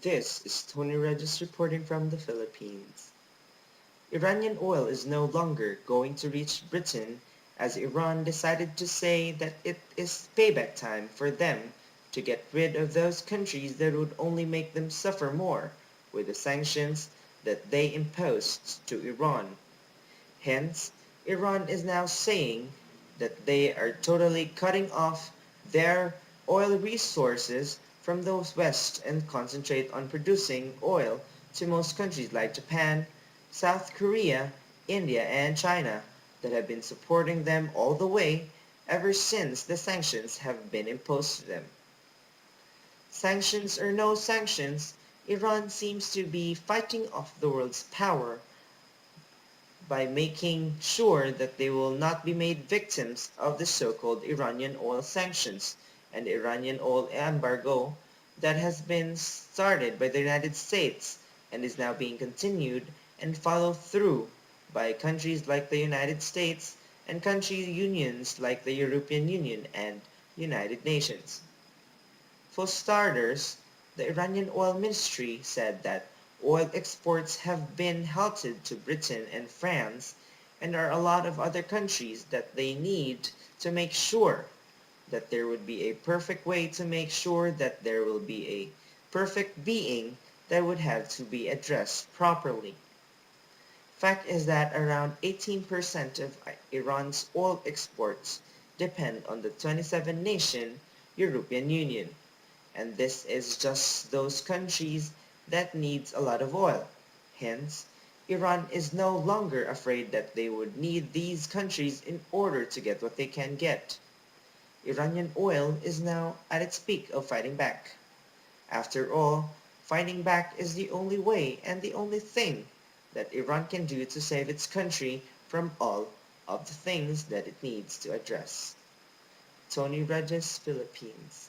This is Tony Regis reporting from the Philippines. Iranian oil is no longer going to reach Britain as Iran decided to say that it is payback time for them to get rid of those countries that would only make them suffer more with the sanctions that they imposed to Iran. Hence, Iran is now saying that they are totally cutting off their oil resources from those West and concentrate on producing oil to most countries like Japan, South Korea, India, and China that have been supporting them all the way ever since the sanctions have been imposed to them. Sanctions or no sanctions, Iran seems to be fighting off the world's power by making sure that they will not be made victims of the so-called Iranian oil sanctions and Iranian oil embargo that has been started by the United States and is now being continued and followed through by countries like the United States and country unions like the European Union and United Nations. For starters, the Iranian oil ministry said that oil exports have been halted to Britain and France and are a lot of other countries that they need to make sure that there would be a perfect way to make sure that there will be a perfect being that would have to be addressed properly. Fact is that around 18% of Iran's oil exports depend on the 27-nation European Union, and this is just those countries that needs a lot of oil. Hence, Iran is no longer afraid that they would need these countries in order to get what they can get. Iranian oil is now at its peak of fighting back. After all, fighting back is the only way and the only thing that Iran can do to save its country from all of the things that it needs to address. Tony Regis, Philippines.